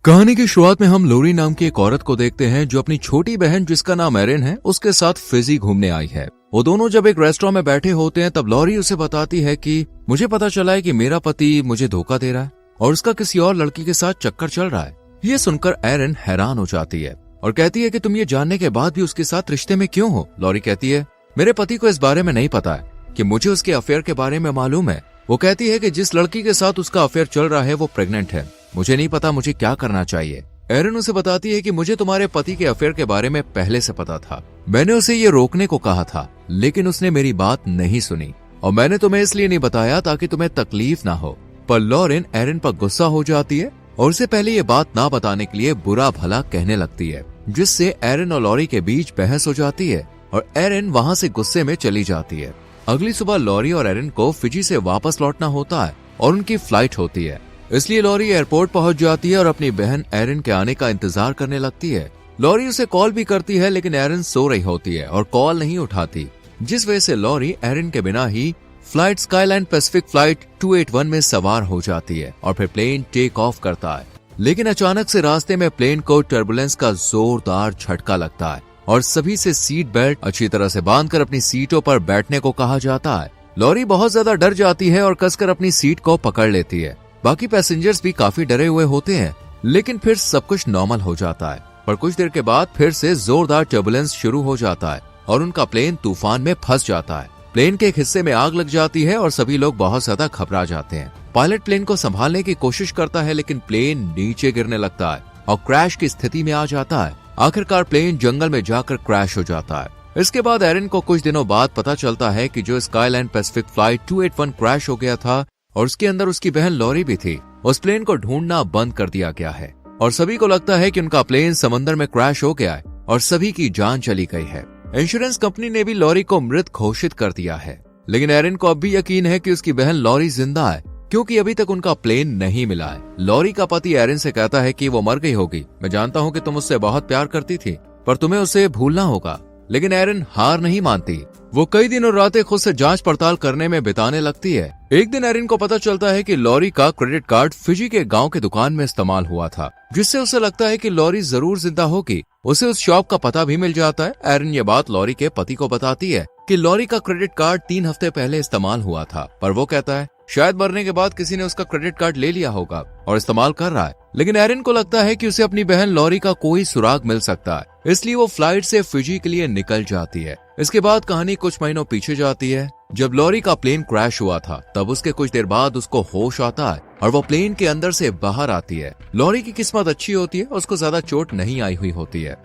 कहानी की शुरुआत में हम लोरी नाम की एक औरत को देखते हैं जो अपनी छोटी बहन जिसका नाम एरिन है उसके साथ फिजी घूमने आई है। वो दोनों जब एक रेस्टोरेंट में बैठे होते हैं तब लोरी उसे बताती है कि मुझे पता चला है कि मेरा पति मुझे धोखा दे रहा है और उसका किसी और लड़की के साथ चक्कर चल रहा है। ये सुनकर एरिन हैरान हो जाती है और कहती है कि तुम ये जानने के बाद भी उसके साथ रिश्ते में क्यों हो। लोरी कहती है मेरे पति को इस बारे में नहीं पता है कि मुझे उसके अफेयर के बारे में मालूम है। वो कहती है कि जिस लड़की के साथ उसका अफेयर चल रहा है वो प्रेग्नेंट है। मुझे नहीं पता मुझे क्या करना चाहिए। एरिन उसे बताती है कि मुझे तुम्हारे पति के अफेयर के बारे में पहले से पता था। मैंने उसे ये रोकने को कहा था लेकिन उसने मेरी बात नहीं सुनी और मैंने तुम्हें इसलिए नहीं बताया ताकि तुम्हें तकलीफ ना हो। पर लॉरेन एरिन पर गुस्सा हो जाती है और उसे पहले ये बात ना बताने के लिए बुरा भला कहने लगती है, जिससे एरिन और लॉरी के बीच बहस हो जाती है और एरिन वहां से गुस्से में चली जाती है। अगली सुबह लॉरी और एरिन को फिजी से वापस लौटना होता है और उनकी फ्लाइट होती है, इसलिए लॉरी एयरपोर्ट पहुंच जाती है और अपनी बहन एरिन के आने का इंतजार करने लगती है। लॉरी उसे कॉल भी करती है लेकिन एरिन सो रही होती है और कॉल नहीं उठाती, जिस वजह से लॉरी एरिन के बिना ही फ्लाइट स्काईलाइन पैसिफिक फ्लाइट 281 में सवार हो जाती है और फिर प्लेन टेक ऑफ करता है। लेकिन अचानक से रास्ते में प्लेन को टर्बुलेंस का जोरदार झटका लगता है और सभी से सीट बेल्ट अच्छी तरह से बांधकर अपनी सीटों पर बैठने को कहा जाता है। लॉरी बहुत ज्यादा डर जाती है और कसकर अपनी सीट को पकड़ लेती है। बाकी पैसेंजर्स भी काफी डरे हुए होते हैं लेकिन फिर सब कुछ नॉर्मल हो जाता है। पर कुछ देर के बाद फिर से जोरदार टर्बुलेंस शुरू हो जाता है और उनका प्लेन तूफान में फंस जाता है। प्लेन के एक हिस्से में आग लग जाती है और सभी लोग बहुत ज्यादा घबरा जाते हैं। पायलट प्लेन को संभालने की कोशिश करता है लेकिन प्लेन नीचे गिरने लगता है और क्रैश की स्थिति में आ जाता है। आखिरकार प्लेन जंगल में जाकर क्रैश हो जाता है। इसके बाद एरिन को कुछ दिनों बाद पता चलता है कि जो स्काईलाइन पैसिफिक फ्लाइट 281 क्रैश हो गया था और उसके अंदर उसकी बहन लॉरी भी थी, उस प्लेन को ढूंढना बंद कर दिया गया है और सभी को लगता है कि उनका प्लेन समंदर में क्रैश हो गया है और सभी की जान चली गई है। इंश्योरेंस कंपनी ने भी लॉरी को मृत घोषित कर दिया है लेकिन एरिन को अब भी यकीन है कि उसकी बहन लॉरी जिंदा है क्योंकि अभी तक उनका प्लेन नहीं मिला है। लॉरी का पति एरिन से कहता है कि वो मर गई होगी। मैं जानता हूँ कि तुम उससे बहुत प्यार करती थी पर तुम्हें उसे भूलना होगा। लेकिन एरिन हार नहीं मानती। वो कई दिन और रातें खुद से जांच पड़ताल करने में बिताने लगती है। एक दिन एरिन को पता चलता है कि लॉरी का क्रेडिट कार्ड फिजी के गांव के दुकान में इस्तेमाल हुआ था, जिससे उसे लगता है कि लॉरी जरूर जिंदा होगी। उसे उस शॉप का पता भी मिल जाता है। एरिन ये बात लॉरी के पति को बताती है कि लॉरी का क्रेडिट कार्ड 3 हफ्ते पहले इस्तेमाल हुआ था, पर वो कहता है शायद मरने के बाद किसी ने उसका क्रेडिट कार्ड ले लिया होगा और इस्तेमाल कर रहा है। लेकिन एरिन को लगता है कि उसे अपनी बहन लॉरी का कोई सुराग मिल सकता है, इसलिए वो फ्लाइट से फिजी के लिए निकल जाती है। इसके बाद कहानी कुछ महीनों पीछे जाती है। जब लॉरी का प्लेन क्रैश हुआ था तब उसके कुछ देर बाद उसको होश आता है और वो प्लेन के अंदर से बाहर आती है। लॉरी की किस्मत अच्छी होती है, उसको ज्यादा चोट नहीं आई हुई होती है।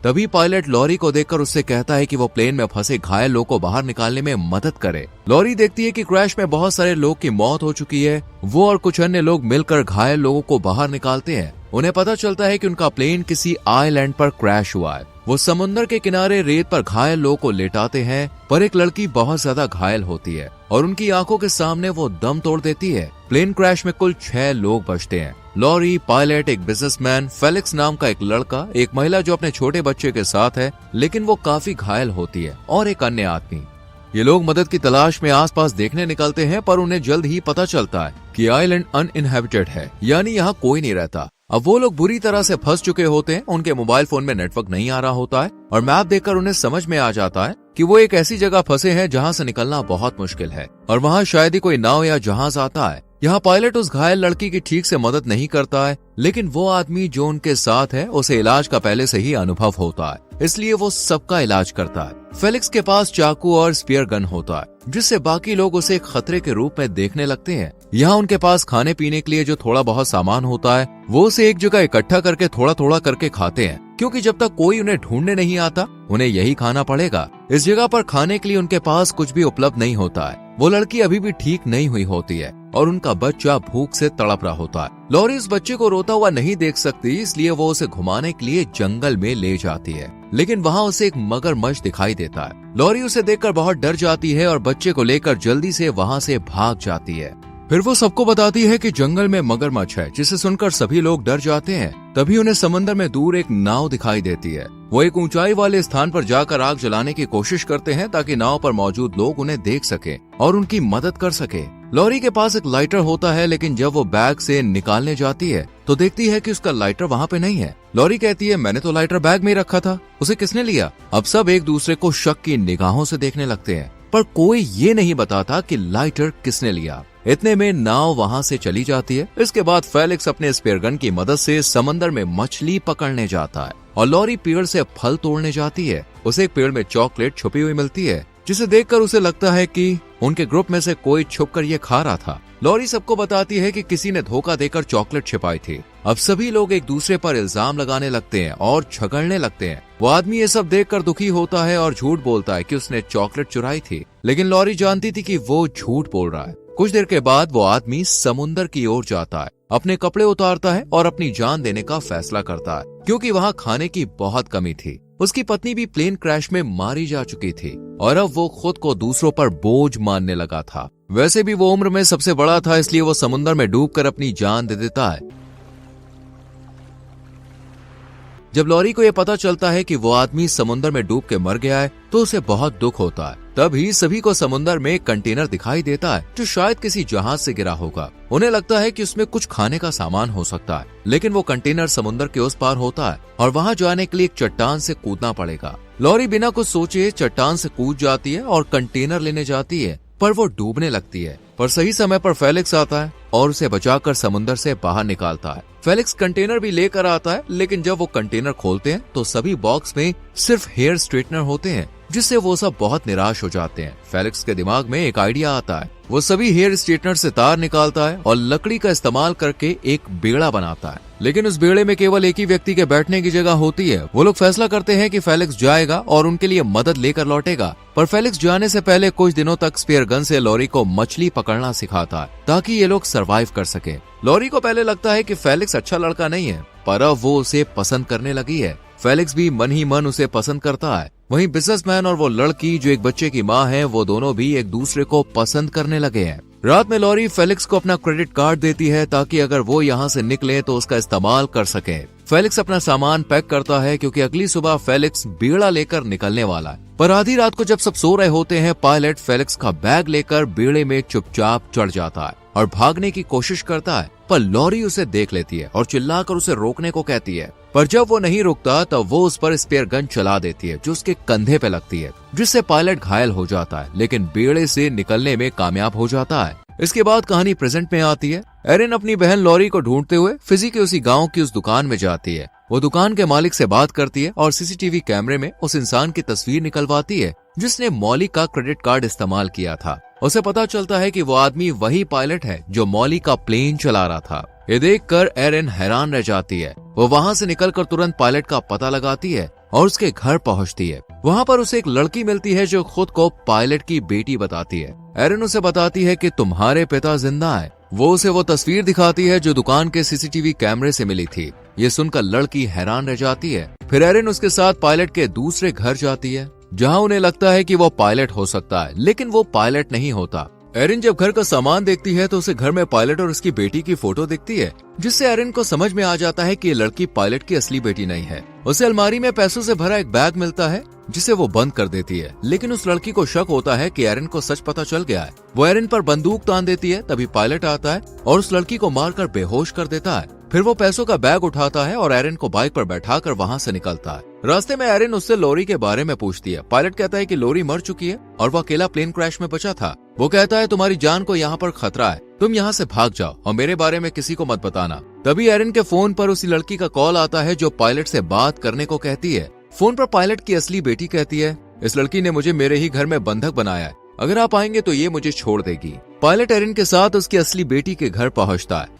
तभी पायलट लॉरी को देखकर उससे कहता है कि वो प्लेन में फंसे घायल लोगों को बाहर निकालने में मदद करे। लॉरी देखती है कि क्रैश में बहुत सारे लोग की मौत हो चुकी है। वो और कुछ अन्य लोग मिलकर घायल लोगों को बाहर निकालते हैं। उन्हें पता चलता है कि उनका प्लेन किसी आइलैंड पर क्रैश हुआ है। वो समुद्र के किनारे रेत पर घायल लोगों को लेटाते हैं पर एक लड़की बहुत ज्यादा घायल होती है और उनकी आंखों के सामने वो दम तोड़ देती है। प्लेन क्रैश में कुल 6 लोग बचते हैं। लॉरी, पायलट, एक बिजनेसमैन, फेलिक्स नाम का एक लड़का, एक महिला जो अपने छोटे बच्चे के साथ है लेकिन वो काफी घायल होती है और एक अन्य आदमी। ये लोग मदद की तलाश में आसपास देखने निकलते हैं पर उन्हें जल्द ही पता चलता है कि आइलैंड अनइनहेबिटेड है, यानी यहाँ कोई नहीं रहता। अब वो लोग बुरी तरह से फंस चुके होते हैं। उनके मोबाइल फोन में नेटवर्क नहीं आ रहा होता है और मैप देखकर उन्हें समझ में आ जाता है कि वो एक ऐसी जगह फंसे हैं जहाँ से निकलना बहुत मुश्किल है और वहाँ शायद ही कोई नाव या जहाज आता है। यहाँ पायलट उस घायल लड़की की ठीक से मदद नहीं करता है लेकिन वो आदमी जो उनके साथ है उसे इलाज का पहले से ही अनुभव होता है, इसलिए वो सबका इलाज करता है। फेलिक्स के पास चाकू और स्पीयर गन होता है जिससे बाकी लोग उसे एक खतरे के रूप में देखने लगते हैं। यहाँ उनके पास खाने पीने के लिए जो थोड़ा बहुत सामान होता है वो उसे एक जगह इकट्ठा करके थोड़ा थोड़ा करके खाते हैं क्योंकि जब तक कोई उन्हें ढूंढने नहीं आता उन्हें यही खाना पड़ेगा। इस जगह पर खाने के लिए उनके पास कुछ भी उपलब्ध नहीं होता है। वो लड़की अभी भी ठीक नहीं हुई होती है और उनका बच्चा भूख से तड़प रहा होता है। लॉरी उस बच्चे को रोता हुआ नहीं देख सकती, इसलिए वो उसे घुमाने के लिए जंगल में ले जाती है लेकिन वहाँ उसे एक मगरमच्छ दिखाई देता है। लॉरी उसे देखकर बहुत डर जाती है और बच्चे को लेकर जल्दी से वहाँ से भाग जाती है। फिर वो सबको बताती है कि जंगल में मगरमच्छ है, जिसे सुनकर सभी लोग डर जाते हैं। तभी उन्हें समंदर में दूर एक नाव दिखाई देती है। वो एक ऊंचाई वाले स्थान पर जाकर आग जलाने की कोशिश करते हैं ताकि नाव पर मौजूद लोग उन्हें देख सके और उनकी मदद कर सके। लॉरी के पास एक लाइटर होता है, लेकिन जब वो बैग से निकालने जाती है तो देखती है कि उसका लाइटर वहाँ पे नहीं है। लॉरी कहती है, मैंने तो लाइटर बैग में ही रखा था, उसे किसने लिया? अब सब एक दूसरे को शक की निगाहों से देखने लगते हैं, पर कोई ये नहीं बताता कि लाइटर किसने लिया। इतने में नाव वहाँ से चली जाती है। इसके बाद फेलिक्स अपने स्पेयर गन की मदद से समंदर में मछली पकड़ने जाता है और लॉरी पेड़ से फल तोड़ने जाती है। उसे एक पेड़ में चॉकलेट छुपी हुई मिलती है, जिसे देखकर उसे लगता है कि उनके ग्रुप में से कोई छुपकर ये खा रहा था। लॉरी सबको बताती है कि किसी ने धोखा देकर चॉकलेट छिपाई थी। अब सभी लोग एक दूसरे पर इल्जाम लगाने लगते हैं और झगड़ने लगते हैं। वो आदमी ये सब देखकर दुखी होता है और झूठ बोलता है कि उसने चॉकलेट चुराई थी, लेकिन लॉरी जानती थी कि वो झूठ बोल रहा है। कुछ देर के बाद वो आदमी समुंदर की ओर जाता है, अपने कपड़े उतारता है और अपनी जान देने का फैसला करता है, क्योंकि वहाँ खाने की बहुत कमी थी। उसकी पत्नी भी प्लेन क्रैश में मारी जा चुकी थी और अब वो खुद को दूसरों पर बोझ मानने लगा था। वैसे भी वो उम्र में सबसे बड़ा था, इसलिए वो समुंदर में डूबकर अपनी जान दे देता है। जब लॉरी को यह पता चलता है कि वो आदमी समुंदर में डूब के मर गया है तो उसे बहुत दुख होता है। तभी सभी को समुंदर में एक कंटेनर दिखाई देता है जो शायद किसी जहाज से गिरा होगा। उन्हें लगता है कि उसमें कुछ खाने का सामान हो सकता है, लेकिन वो कंटेनर समुंदर के उस पार होता है और वहाँ जाने के लिए एक चट्टान से कूदना पड़ेगा। लॉरी बिना कुछ सोचे चट्टान से कूद जाती है और कंटेनर लेने जाती है, पर वो डूबने लगती है। पर सही समय पर फेलिक्स आता है और उसे बचाकर समुंदर से बाहर निकालता है। फेलिक्स कंटेनर भी लेकर आता है, लेकिन जब वो कंटेनर खोलते हैं तो सभी बॉक्स में सिर्फ हेयर स्ट्रेटनर होते हैं, जिससे वो सब बहुत निराश हो जाते हैं। फेलिक्स के दिमाग में एक आइडिया आता है। वो सभी हेयर स्ट्रेटनर से तार निकालता है और लकड़ी का इस्तेमाल करके एक बेड़ा बनाता है, लेकिन उस बेड़े में केवल एक ही व्यक्ति के बैठने की जगह होती है। वो लोग फैसला करते हैं कि फेलिक्स जाएगा और उनके लिए मदद लेकर लौटेगा, पर फेलिक्स जाने से पहले कुछ दिनों तक स्पेयर गन से लॉरी को मछली पकड़ना सिखाता है ताकि ये लोग सरवाइव कर सके। लॉरी को पहले लगता है कि फेलिक्स अच्छा लड़का नहीं है, पर अब वो उसे पसंद करने लगी है। फेलिक्स भी मन ही मन उसे पसंद करता है। वहीं बिजनेसमैन और वो लड़की जो एक बच्चे की माँ है, वो दोनों भी एक दूसरे को पसंद करने लगे हैं। रात में लॉरी फेलिक्स को अपना क्रेडिट कार्ड देती है ताकि अगर वो यहाँ से निकले तो उसका इस्तेमाल कर सके। फेलिक्स अपना सामान पैक करता है क्योंकि अगली सुबह फेलिक्स बेड़ा लेकर निकलने वाला है। पर आधी रात को जब सब सो रहे होते हैं, पायलट फेलिक्स का बैग लेकर बेड़े में चुपचाप चढ़ जाता है और भागने की कोशिश करता है, पर लॉरी उसे देख लेती है और चिल्लाकर उसे रोकने को कहती है। पर जब वो नहीं रुकता तब वो उस पर स्पेयर गन चला देती है जो उसके कंधे पे लगती है, जिससे पायलट घायल हो जाता है, लेकिन बेड़े से निकलने में कामयाब हो जाता है। इसके बाद कहानी प्रेजेंट में आती है। एरिन अपनी बहन लॉरी को ढूंढते हुए फिजी के उसी गांव की उस दुकान में जाती है। वो दुकान के मालिक से बात करती है और सीसीटीवी कैमरे में उस इंसान की तस्वीर निकलवाती है जिसने मॉली का क्रेडिट कार्ड इस्तेमाल किया था। उसे पता चलता है कि वो आदमी वही पायलट है जो मॉली का प्लेन चला रहा था। ये देखकर एरिन हैरान रह जाती है। वो वहाँ से निकलकर तुरंत पायलट का पता लगाती है और उसके घर पहुँचती है। वहाँ पर उसे एक लड़की मिलती है जो खुद को पायलट की बेटी बताती है। एरिन उसे बताती है कि तुम्हारे पिता जिंदा है। वो उसे वो तस्वीर दिखाती है जो दुकान के सीसीटीवी कैमरे से मिली थी। ये सुनकर लड़की हैरान रह जाती है। फिर एरिन उसके साथ पायलट के दूसरे घर जाती है जहाँ उन्हें लगता है कि वो पायलट हो सकता है, लेकिन वो पायलट नहीं होता। एरिन जब घर का सामान देखती है तो उसे घर में पायलट और उसकी बेटी की फोटो दिखती है, जिससे एरिन को समझ में आ जाता है कि ये लड़की पायलट की असली बेटी नहीं है। उसे अलमारी में पैसों से भरा एक बैग मिलता है जिसे वो बंद कर देती है, लेकिन उस लड़की को शक होता है कि एरिन को सच पता चल गया है। वो एरिन पर बंदूक तान देती है। तभी पायलट आता है और उस लड़की को मारकर बेहोश कर देता है। फिर वो पैसों का बैग उठाता है और एरिन को बाइक पर बैठाकर वहाँ से निकलता है। रास्ते में एरिन उससे लॉरी के बारे में पूछती है। पायलट कहता है कि लॉरी मर चुकी है और वो अकेला प्लेन क्रैश में बचा था। वो कहता है तुम्हारी जान को यहाँ पर खतरा है, तुम यहाँ से भाग जाओ और मेरे बारे में किसी को मत बताना। तभी एरिन के फोन पर उसी लड़की का कॉल आता है जो पायलट से बात करने को कहती है। फोन पर पायलट की असली बेटी कहती है, इस लड़की ने मुझे मेरे ही घर में बंधक बनाया है, अगर आप आएंगे तो ये मुझे छोड़ देगी। पायलट एरिन के साथ उसकी असली बेटी के घर पहुँचता है।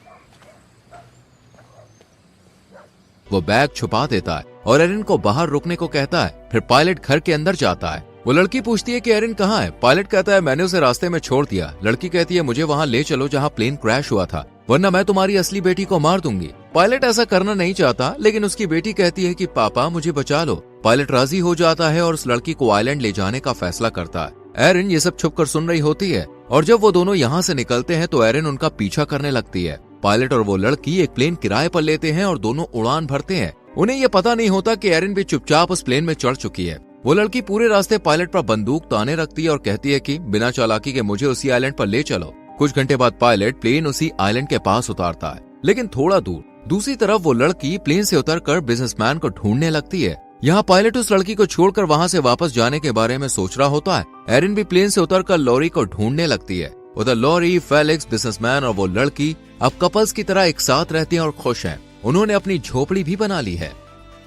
वो बैग छुपा देता है और एरिन को बाहर रुकने को कहता है। फिर पायलट घर के अंदर जाता है। वो लड़की पूछती है कि एरिन कहाँ है। पायलट कहता है मैंने उसे रास्ते में छोड़ दिया। लड़की कहती है मुझे वहाँ ले चलो जहाँ प्लेन क्रैश हुआ था, वरना मैं तुम्हारी असली बेटी को मार दूंगी। पायलट ऐसा करना नहीं चाहता, लेकिन उसकी बेटी कहती है कि पापा मुझे बचा लो। पायलट राजी हो जाता है और उस लड़की को आइलैंड ले जाने का फैसला करता है। एरिन ये सब छुपकर सुन रही होती है और जब वो दोनों यहाँ से निकलते हैं तो एरिन उनका पीछा करने लगती है। पायलट और वो लड़की एक प्लेन किराए पर लेते हैं और दोनों उड़ान भरते हैं। उन्हें ये पता नहीं होता कि एरिन भी चुपचाप उस प्लेन में चढ़ चुकी है। वो लड़की पूरे रास्ते पायलट पर बंदूक ताने रखती है और कहती है कि बिना चालाकी के मुझे उसी आइलैंड पर ले चलो। कुछ घंटे बाद पायलट प्लेन उसी आइलैंड के पास उतारता है, लेकिन थोड़ा दूर। दूसरी तरफ वो लड़की प्लेन से उतरकर बिजनेसमैन को ढूंढने लगती है। यहाँ पायलट उस लड़की को छोड़कर वहाँ से वापस जाने के बारे में सोच रहा होता है। एरिन भी प्लेन से उतरकर लॉरी को ढूंढने लगती है। उधर लॉरी, फेलिक्स, बिजनेसमैन और वो लड़की अब कपल्स की तरह एक साथ रहती हैं और खुश हैं। उन्होंने अपनी झोपड़ी भी बना ली है।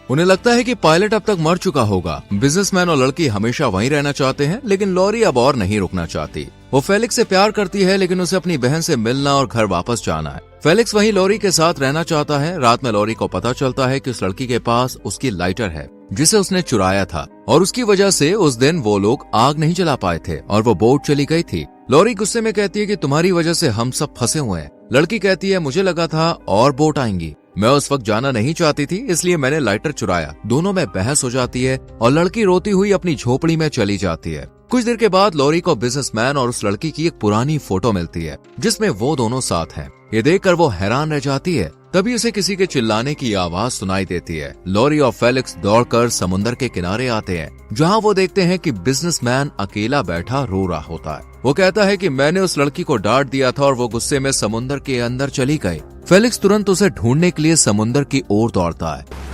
उन्हें लगता है कि पायलट अब तक मर चुका होगा। बिजनेसमैन और लड़की हमेशा वहीं रहना चाहते हैं, लेकिन लॉरी अब और नहीं रुकना चाहती। वो फेलिक्स से प्यार करती है, लेकिन उसे अपनी बहन से मिलना और घर वापस जाना है। फेलिक्स वहीं लॉरी के साथ रहना चाहता है। रात में लॉरी को पता चलता है कि उस लड़की के पास उसकी लाइटर है जिसे उसने चुराया था, और उसकी वजह से उस दिन वो लोग आग नहीं जला पाए थे और वो बोट चली गई थी। लॉरी गुस्से में कहती है कि तुम्हारी वजह से हम सब फंसे हुए हैं। लड़की कहती है, मुझे लगा था और बोट आएंगी। मैं उस वक्त जाना नहीं चाहती थी, इसलिए मैंने लाइटर चुराया। दोनों में बहस हो जाती है और लड़की रोती हुई अपनी झोपड़ी में चली जाती है। कुछ देर के बाद लॉरी को बिजनेसमैन और उस लड़की की एक पुरानी फोटो मिलती है जिसमें वो दोनों साथ हैं। ये देखकर वो हैरान रह जाती है। तभी उसे किसी के चिल्लाने की आवाज सुनाई देती है। लॉरी और फेलिक्स दौड़कर समुद्र के किनारे आते हैं, जहां वो देखते हैं कि बिजनेसमैन अकेला बैठा रो रहा होता है। वो कहता है कि मैंने उस लड़की को डांट दिया था और वो गुस्से में समुद्र के अंदर चली गई। फेलिक्स तुरंत उसे ढूंढने के लिए समुद्र की ओर दौड़ता है।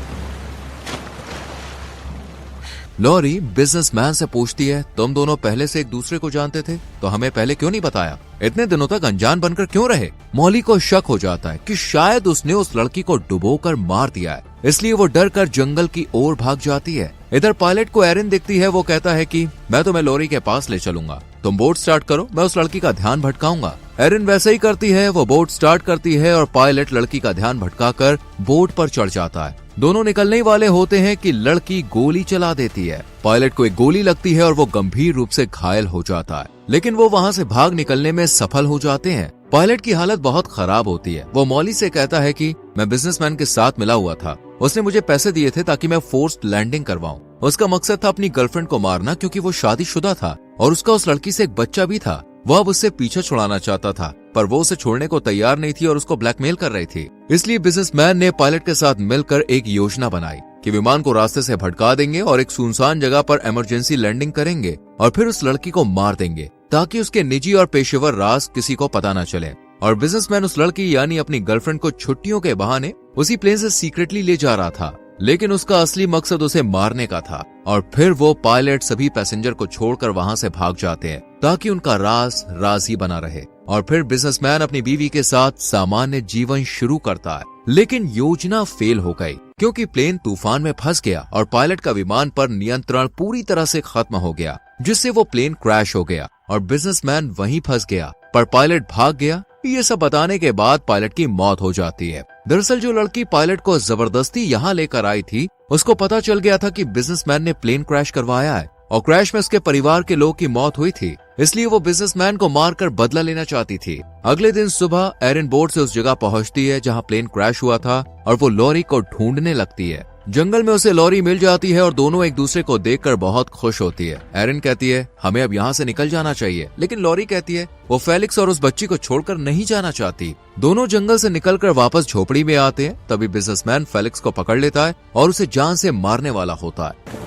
लॉरी बिजनेसमैन से पूछती है, तुम दोनों पहले से एक दूसरे को जानते थे, तो हमें पहले क्यों नहीं बताया? इतने दिनों तक अनजान बनकर क्यों रहे? मॉली को शक हो जाता है कि शायद उसने उस लड़की को डुबोकर मार दिया है, इसलिए वो डर कर जंगल की ओर भाग जाती है। इधर पायलट को एरिन दिखती है। वो कहता है कि मैं तुम्हें लॉरी के पास ले चलूंगा, तुम बोट स्टार्ट करो, मैं उस लड़की का ध्यान भटकाऊंगा। एरिन वैसे ही करती है। वो बोट स्टार्ट करती है और पायलट लड़की का ध्यान भटकाकर बोट पर चढ़ जाता है। दोनों निकलने वाले होते हैं कि लड़की गोली चला देती है। पायलट को एक गोली लगती है और वो गंभीर रूप से घायल हो जाता है, लेकिन वो वहाँ से भाग निकलने में सफल हो जाते हैं। पायलट की हालत बहुत खराब होती है। वो मॉली से कहता है कि मैं बिजनेसमैन के साथ मिला हुआ था, उसने मुझे पैसे दिए थे ताकि मैं फोर्स्ड लैंडिंग करवाऊं। उसका मकसद था अपनी गर्लफ्रेंड को मारना, क्योंकि वो शादीशुदा था और उसका उस लड़की से एक बच्चा भी था। वो अब उससे पीछे छुड़ाना चाहता था, पर वो उसे छोड़ने को तैयार नहीं थी और उसको ब्लैकमेल कर रही थी। इसलिए बिजनेसमैन ने पायलट के साथ मिलकर एक योजना बनाई कि विमान को रास्ते से भटका देंगे और एक सुनसान जगह पर इमरजेंसी लैंडिंग करेंगे और फिर उस लड़की को मार देंगे ताकि उसके निजी और पेशेवर राज किसी को पता न चले। और बिजनेसमैन उस लड़की यानी अपनी गर्लफ्रेंड को छुट्टियों के बहाने उसी प्लेन से सीक्रेटली ले जा रहा था, लेकिन उसका असली मकसद उसे मारने का था। और फिर वो पायलट सभी पैसेंजर को छोड़कर वहां से भाग जाते हैं ताकि उनका राज ही बना रहे। और फिर बिजनेसमैन अपनी बीवी के साथ सामान्य जीवन शुरू करता है, लेकिन योजना फेल हो गई क्योंकि प्लेन तूफान में फंस गया और पायलट का विमान पर नियंत्रण पूरी तरह से खत्म हो गया, जिससे वो प्लेन क्रैश हो गया और बिजनेसमैन वहीं फंस गया, पर पायलट भाग गया। ये सब बताने के बाद पायलट की मौत हो जाती है। दरअसल जो लड़की पायलट को जबरदस्ती यहाँ लेकर आई थी, उसको पता चल गया था कि बिजनेसमैन ने प्लेन क्रैश करवाया है और क्रैश में उसके परिवार के लोग की मौत हुई थी, इसलिए वो बिजनेसमैन को मारकर बदला लेना चाहती थी। अगले दिन सुबह एरिन बोट से उस जगह पहुंचती है जहां प्लेन क्रैश हुआ था और वो लॉरी को ढूंढने लगती है। जंगल में उसे लॉरी मिल जाती है और दोनों एक दूसरे को देखकर बहुत खुश होती है। एरिन कहती है हमें अब यहाँ से निकल जाना चाहिए, लेकिन लॉरी कहती है वो फेलिक्स और उस बच्ची को छोड़कर नहीं जाना चाहती। दोनों जंगल से निकलकर वापस झोपड़ी में आते हैं। तभी बिजनेसमैन फेलिक्स को पकड़ लेता है और उसे जान से मारने वाला होता है,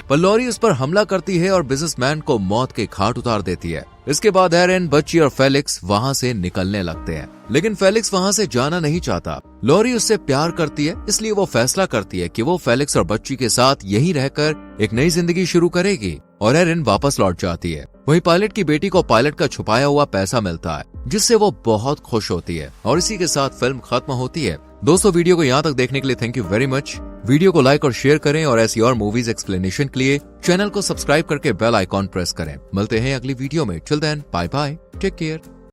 पर लॉरी उस पर हमला करती है और बिजनेसमैन को मौत के घाट उतार देती है। इसके बाद एरिन, बच्ची और फेलिक्स वहां से निकलने लगते हैं, लेकिन फेलिक्स वहां से जाना नहीं चाहता। लॉरी उससे प्यार करती है, इसलिए वो फैसला करती है कि वो फेलिक्स और बच्ची के साथ यहीं रहकर एक नई जिंदगी शुरू करेगी और एरिन वापस लौट जाती है। वहीं पायलट की बेटी को पायलट का छुपाया हुआ पैसा मिलता है, जिससे वो बहुत खुश होती है और इसी के साथ फिल्म खत्म होती है। दोस्तों, वीडियो को यहाँ तक देखने के लिए thank you very much. Video को लाइक और शेयर करें और ऐसी और मूवीज एक्सप्लेनेशन के लिए चैनल को सब्सक्राइब करके बेल आइकॉन प्रेस करें। मिलते हैं अगली वीडियो में। Till then, bye bye, take care.